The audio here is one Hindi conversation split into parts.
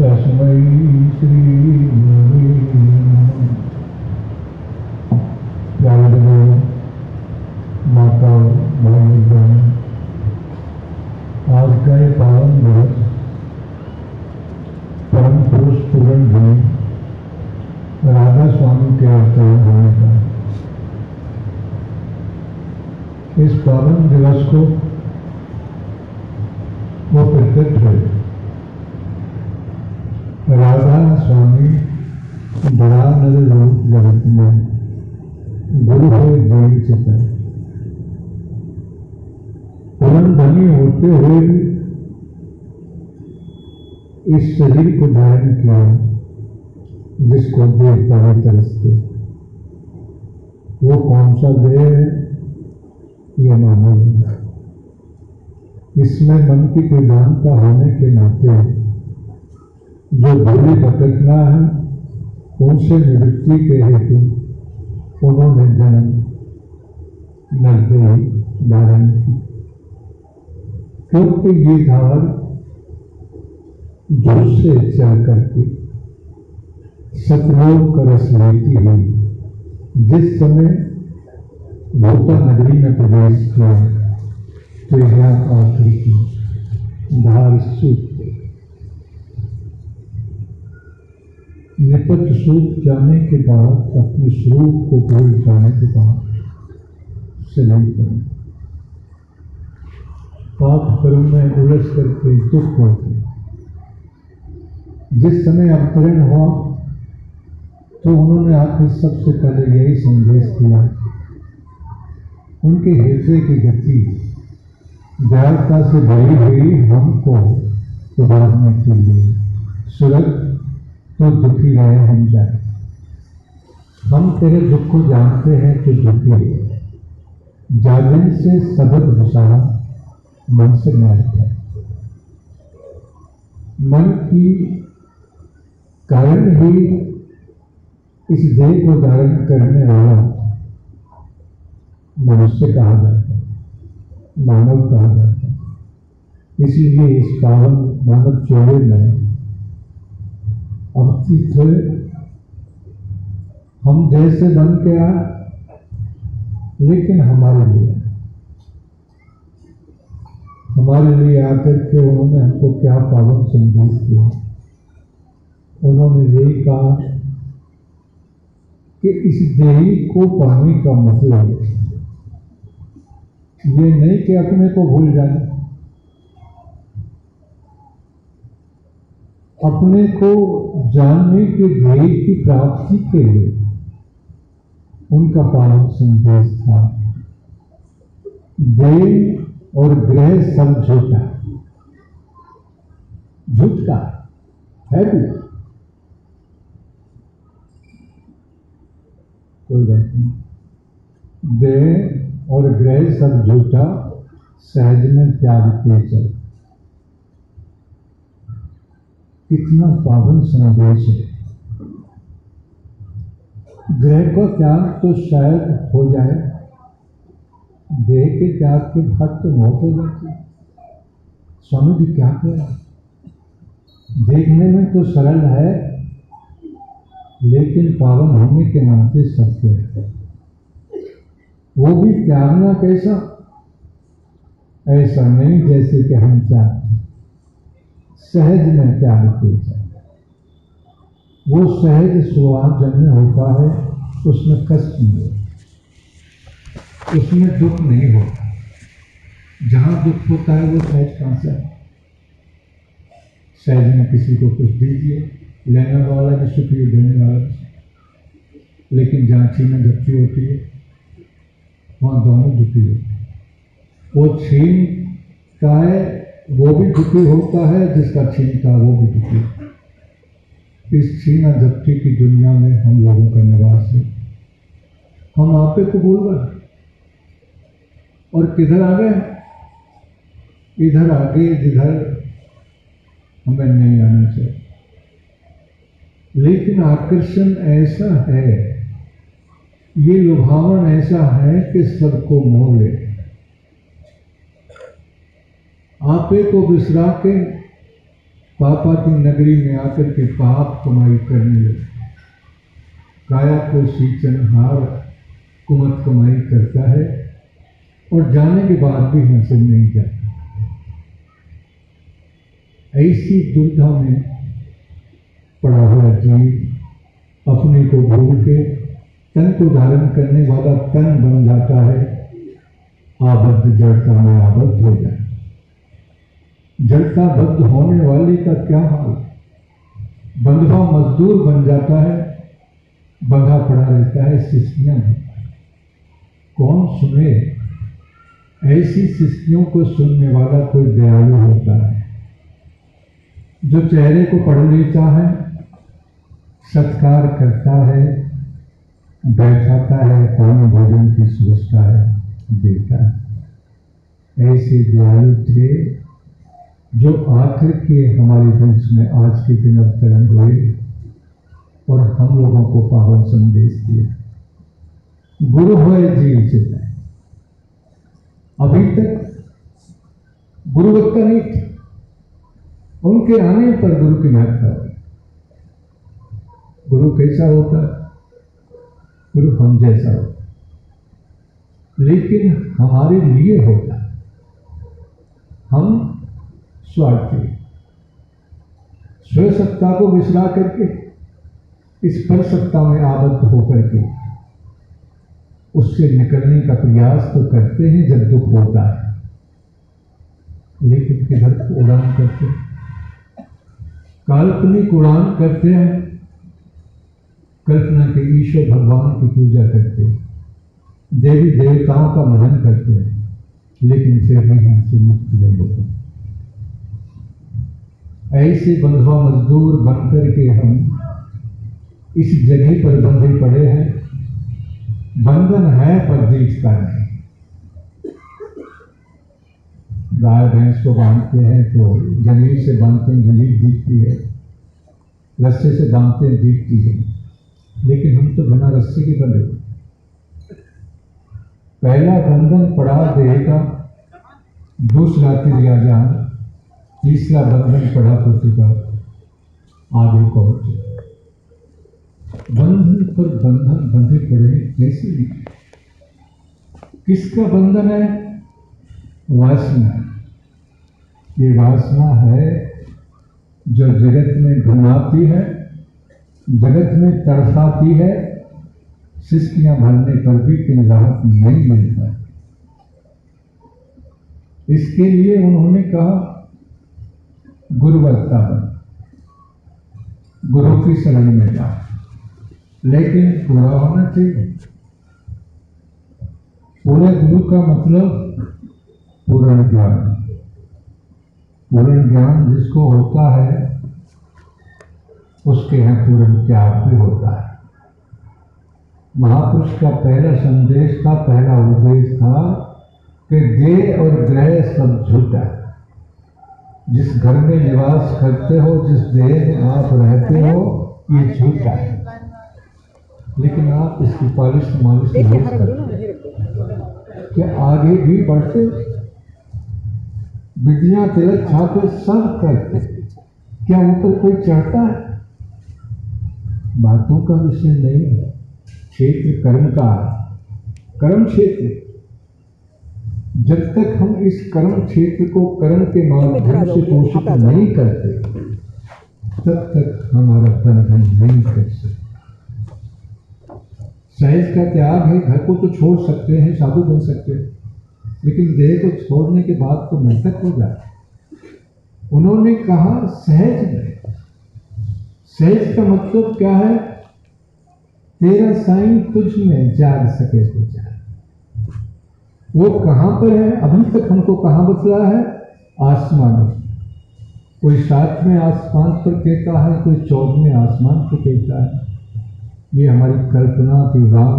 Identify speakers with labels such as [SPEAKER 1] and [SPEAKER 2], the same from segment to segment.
[SPEAKER 1] तस्मै श्री प्यारे माता भाई बहन, आज का ये पावन दिवस परम पुरुष पूर्ण जी राधा स्वामी के अवतार होने का। इस पावन दिवस को वो प्रकट हुए राधा स्वामी धरानल रूप जगत में गुरु हुए देव चिता पूर्ण धनी होते हुए इस शरीर को धारण किया जिसको देवता भी तरसते। वो कौन सा देह है? ये मानव। इसमें मन की प्रधानता होने के नाते जो भूली भटकना है उनसे निवृत्ति के हेतु उन्होंने जन्म नरदेह धारण की, क्योंकि ये धार दूर से चल करके सतलोक का रस लेती हुई जिस समय भूता नगरी में प्रवेश किया तो यह आखिरी की धार सूख निपट सूख जाने के बाद अपने स्वरूप को भूल जाने के बाद सलीम करें। पाप कर्म में उलझ करके दुख होते। जिस समय अवतरण हुआ तो उन्होंने आखिर सबसे पहले यही संदेश दिया। उनके हृदय की गति दयालुता से भरी हुई हमको उबारने के लिए सुरग तो दुखी रहे हम जाए। हम तेरे दुख को जानते हैं कि दुखी है। जागरण से सबक घुसाना मन से न्यायत है। मन की कारण ही इस देह को धारण करने वाला मनुष्य कहा जाता है, मानव कहा जाता है। इसलिए इस पावन मानव जोड़े में अवस्थित हुए हम जैसे बन के आए, लेकिन हमारे लिए आकर के उन्होंने हमको क्या पावन संदेश दिया। उन्होंने यही कहा कि इस देही को पाने का मतलब ये नहीं कि अपने को भूल जाए, अपने को जानने के ध्येय की प्राप्ति के लिए उनका पावन संदेश था। देह और ग्रह सब झूठा, झूठ का है भी कोई बात नहीं। देह और ग्रह सब झूठा, सहज में त्याग के चल। कितना पावन संदेश है। ग्रह का त्याग तो शायद हो जाए, देह के त्याग के बाद तो मौत हो जाती है। स्वामी जी क्या कह, देखने में तो सरल है लेकिन पावन होने के नाते सत्य है। वो भी त्यागना कैसा? ऐसा नहीं जैसे कि हम चाहते, सहज में त्याग के जाए। वो सहज स्वभाव जन्य होता है, उसमें कष्ट नहीं होता, उसमें दुख नहीं होता। जहां दुख होता है वो सहज कहां से? सहज में किसी को कुछ दीजिए, लेने वाला भी सुखी, देने वाला भी सुखी। लेकिन जहां छीन झपटी होती है वहां दोनों दुखी होते हैं। वो छीन का है वो भी दुखी होता है, जिसका छीनता वो भी दुखी होता है। इस छीना झपटी की दुनिया में हम लोगों का निवास है। हम आपे को भूल गए और किधर आ गए? इधर आगे जिधर हमें नहीं आना चाहिए। लेकिन आकर्षण ऐसा है, ये लुभावन ऐसा है कि सबको मोह ले। आपे को बिसरा के पापा की नगरी में आकर के पाप कमाई करने लगे। काया को सींचनहार कुमत कमाई करता है और जाने के बाद भी हमसे नहीं जाता। ऐसी दुर्धा में पड़ा हुआ जीव अपने को भूल के तन को धारण करने वाला तन बन जाता है, आबद्ध जड़ता में आबद्ध हो जाए। जड़ता बद्ध होने वाले का क्या हाल, बंधवा मजदूर बन जाता है, बंधा पड़ा रहता है, सिस्कियां बनता है। कौन सुने? ऐसी सिस्कियों को सुनने वाला कोई दयालु होता है, जो चेहरे को पढ़ लेता है, सत्कार करता है, बैठाता है, पानी भोजन की सोचता है, देता है। ऐसे दयालु थे जो आखिर के हमारे बीच में आज के दिन अवतरण हुए और हम लोगों को पावन संदेश दिया। गुरु हुए जी चिल्लाए। अभी तक गुरुवत्ता नहीं थी, उनके आने पर गुरु की महत्ता हुई। गुरु कैसा होता? गुरु हम जैसा होता, लेकिन हमारे लिए होता। हम स्वार्थी, स्व सत्ता को विसरा करके इस पर सत्ता में आबद्ध होकर के उससे निकलने का प्रयास तो करते हैं जब दुख होता है, लेकिन किधर उड़ान करते हैं? काल्पनिक उड़ान करते हैं, कल्पना के ईश्वर भगवान की पूजा करते हैं, देवी देवताओं का मनन करते हैं, लेकिन फिर भी हमसे मुक्त नहीं होते। ऐसे बंधवा मजदूर बनकर के हम इस जगह पर बंधे पड़े हैं। बंधन है पर दीखता नहीं। गाय भैंस को बांधते हैं तो जमीन से बांधते हैं, जमीन दिखती है, रस्से से बांधते हैं, दिखती है, लेकिन हम तो बिना रस्से के बंधे। पहला बंधन पड़ा देह का, दूसरा तिरिया जान, तीसरा बंधन पड़ा पुत्र का, आगे पहुंचे। बंधन पर बंधन बंधे पड़े कैसे नहीं? किसका बंधन है? वासना। ये वासना है जो जगत में घुमाती है, जगत में तड़पाती है, सिस्कियां भरने पर भी कोई राहत नहीं मिलता। इसके लिए उन्होंने कहा गुरुवत्ता बन, गुरु की शरण में जाओ, लेकिन पूरा होना चाहिए। पूरे गुरु का मतलब पूर्ण ज्ञान। पूर्ण ज्ञान जिसको होता है उसके यहाँ पूर्ण त्याग भी होता है। महापुरुष का पहला संदेश था, पहला उपदेश था कि देह और ग्रह सब झूठा है। जिस घर में निवास करते हो, जिस देह में आप रहते हो, ये झूठा है, लेकिन आप इसकी पालिश मालिश नहीं करते। क्या आगे भी बढ़ते? बिटियां तिलक छापे सब करते, क्या ऊपर कोई चढ़ता है? बातों का विषय नहीं है, क्षेत्र कर्म का, कर्म क्षेत्र। जब तक हम इस कर्म क्षेत्र को कर्म के माध्यम से पोषित नहीं करते, तब तक हमारा बंधन नहीं कर सकते। सहज का त्याग है, घर को तो छोड़ सकते हैं, साधु बन सकते हैं, लेकिन देह को छोड़ने के बाद तो मृतक हो जाए। उन्होंने कहा सहज नहीं। सहज का मतलब क्या है? तेरा साईं तुझ में जाग सके तो जाए। वो कहाँ पर है? अभी तक हमको कहाँ बतला है? आसमान में। कोई 7वें आसमान पर कहता है, कोई 14वें आसमान पर कहता है। ये हमारी कल्पना की राह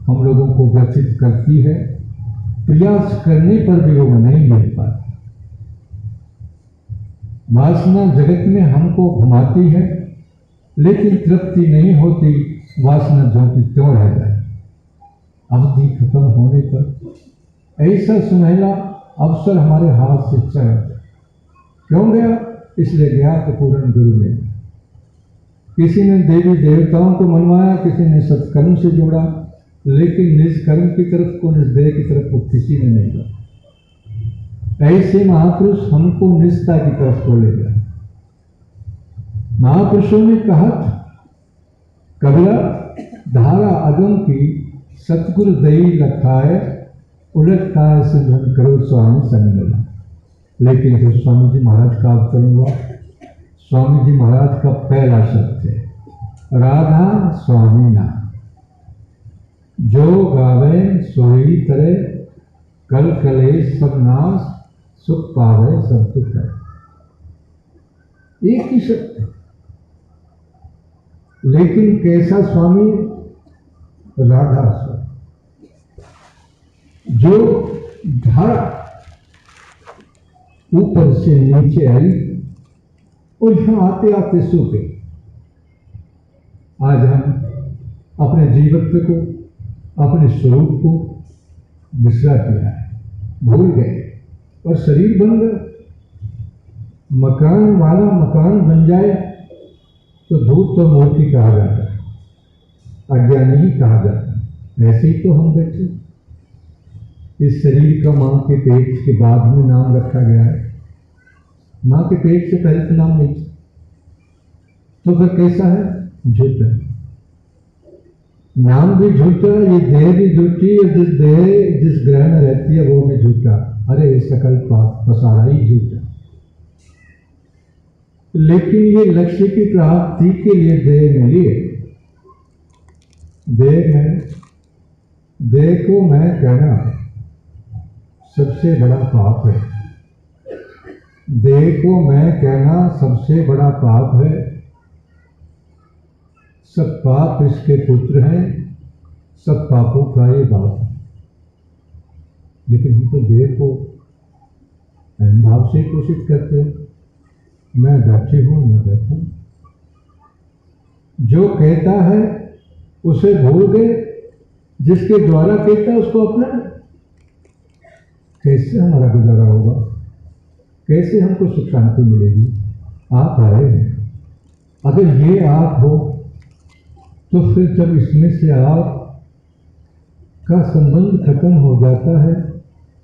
[SPEAKER 1] हम लोगों को व्यथित करती है। प्रयास करने पर भी वो नहीं मिल पाता। वासना जगत में हमको घुमाती है, लेकिन तृप्ति नहीं होती। वासना जो कि त्यों रह जाए। अवधि खत्म होने पर ऐसा सुनहरा अवसर हमारे हाथ से चला गया। क्यों गया? इसलिए ज्ञात पूर्ण गुरु ने। किसी ने देवी देवताओं को मनवाया, किसी ने सत्कर्म से जोड़ा, लेकिन निज कर्म की तरफ को, निज देह की तरफ को किसी ने नहीं जोड़ा। ऐसे महापुरुष हमको निजता की तरफ को ले गया। महापुरुषों ने कहा था, कबीरा धारा अगम की सतगुरु दई लखाए, उलटता सिमरन करो स्वामी संग मिला। लेकिन जो स्वामी जी महाराज का अवतरण हुआ, स्वामी जी महाराज का पहला शब्द है राधा स्वामी नाम। जो गावे सोई करे, कल कलेश सब नाश, सुख पावे सब दुख है। एक ही शब्द है, लेकिन कैसा स्वामी? राधा स्वामी। जो धारा ऊपर से नीचे आई और यहां आते आते सो गई। आज हम अपने जीवत्व को, अपने स्वरूप को विसरा दिया है, भूल गए और शरीर बन गए। मकान वाला मकान बन जाए तो धूर्त और मूर्ति कहा जाता है, अज्ञानी ही कहा जाता है। ऐसे ही तो हम बैठे, इस शरीर का मां के पेट के बाद में नाम रखा गया है। मां के पेट से पहले तो नाम नहीं, तो फिर कैसा है? झूठा। नाम भी झूठा, ये देह भी झूठी, और जिस देह जिस ग्रह में रहती है वो भी झूठा। अरे सकल पाप पसारा ही झूठा। लेकिन ये लक्ष्य की प्राप्ति के लिए देह मिली है। देह को मैं कहना सबसे बड़ा पाप है। देह को मैं कहना सबसे बड़ा पाप है। सब पाप इसके पुत्र हैं, सब पापों का ये बाप है। लेकिन हम तो देह को अहम भाव से घोषित करते हैं, मैं बैठे हूं, मैं बैठूं। जो कहता है उसे भूल गए, जिसके द्वारा कहता है उसको अपना। कैसे हमारा गुजारा होगा? कैसे हमको सुख शांति मिलेगी? आप आए हैं, अगर ये आप हो तो फिर जब इसमें से आप का संबंध खत्म हो जाता है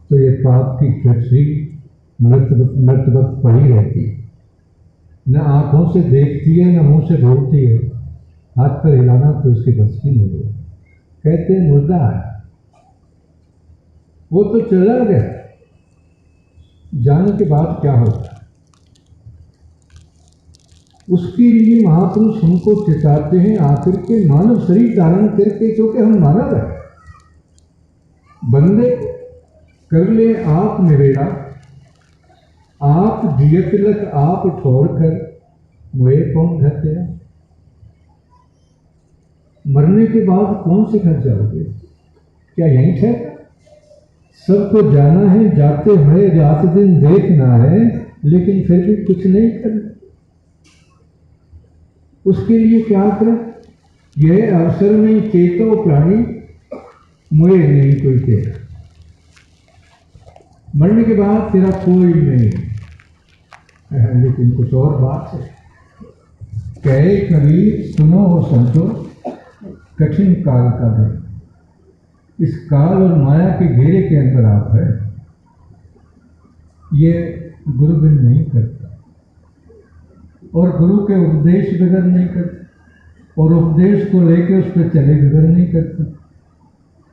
[SPEAKER 1] तो ये पाप की गठरी मृतवत पड़ी रहती है। न आंखों से देखती है, न मुंह से बोलती है, हाथ पर हिलाना तो उसके बस की नहीं है। कहते हैं मुर्दा है, वो तो चला गया, जाने के बाद क्या होता है? उसके लिए महापुरुष हमको चेताते हैं, आखिर के मानव शरीर धारण करके, क्योंकि हम मानव हैं। बंदे कर ले आप निवेड़ा, आप जियत लख आप ठोर कर, मुझे कौन घर गया? मरने के बाद कौन से घर जाओगे? क्या यहीं ठहरा? सबको जाना है, जाते हुए रात दिन देखना है, लेकिन फिर भी कुछ नहीं करना। उसके लिए क्या करें? यह अवसर में चेतो प्राणी, मुझे नहीं कोई तेरा। मरने के बाद तेरा कोई नहीं है। लेकिन कुछ और बात है। कहे कबीर सुनो हो संतो, कठिन काल का घर। इस काल और माया के घेरे के अंदर आप है। ये गुरु बिन नहीं करता, और गुरु के उपदेश बगैर नहीं करता, और उपदेश को लेकर उस पर चले बगैर नहीं करता।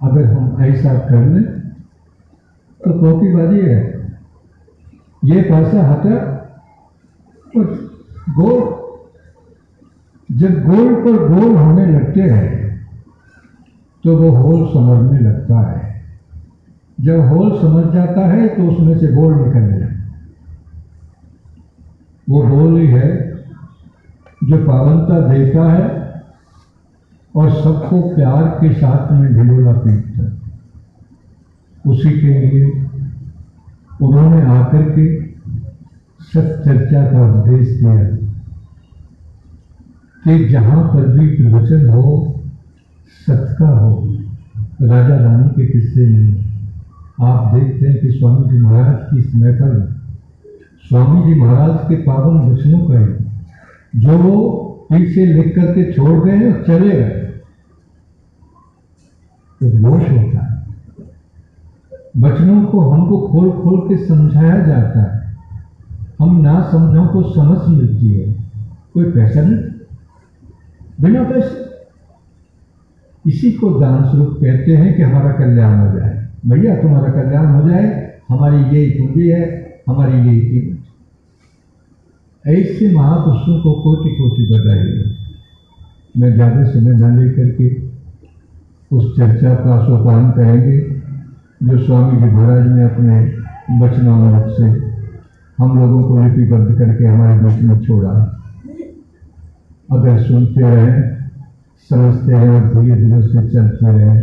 [SPEAKER 1] अगर हम ऐसा कर लें तो पोपीबाजी है। ये पैसा हटा और गोल, जब गोल पर गोल होने लगते हैं तो वो होल समझने लगता है। जब होल समझ जाता है तो उसमें से गोल निकलने लगता है। वो होल ही है जो पावनता देता है और सबको प्यार के साथ में ढिलोला पीटता है। उसी के लिए उन्होंने आकर के सत चर्चा का उपदेश दिया कि जहां पर भी प्रवचन हो, सत का हो, राजा रानी के किस्से नहीं। आप देखते हैं कि स्वामी जी महाराज की इस महफिल में स्वामी जी महाराज के पावन वचनों का है जो वो पीछे लिख करके छोड़ गए और चले गए। उद्घोष होता है, वचनों को हमको खोल खोल के समझाया जाता है, हम ना समझों को समझ मिलती है। कोई पैसा नहीं, बिना पैसे। इसी को दान स्वरूप कहते हैं कि हमारा कल्याण हो जाए। भैया तुम्हारा कल्याण हो जाए, हमारी यही पूंजी है, हमारी यही कीमत। ऐसे महापुरुषों को कोटि कोटि बधाई। मैं ज़्यादा समय न लेकर के उस चर्चा का सोपान करेंगे जो स्वामी जी महाराज ने अपने वचनामृत से हम लोगों को लिपिबद्ध करके हमारे बीच में छोड़ा। अगर सुनते रहें, समझते रहें और धीरे धीरे से चलते रहें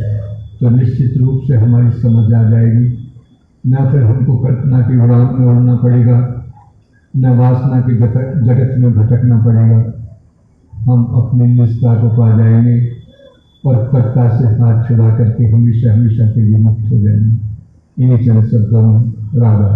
[SPEAKER 1] तो निश्चित रूप से हमारी समझ आ जाएगी। न फिर हमको कल्पना की उड़ान में उड़ना पड़ेगा, न वासना के जगत में भटकना पड़ेगा। हम अपनी निष्ठा को पा जाएंगे और कर्ता से हाथ छुड़ा करके हमेशा हमेशा के लिए मुक्त हो जाएंगे। इन्हीं चंद शब्दों में राधा।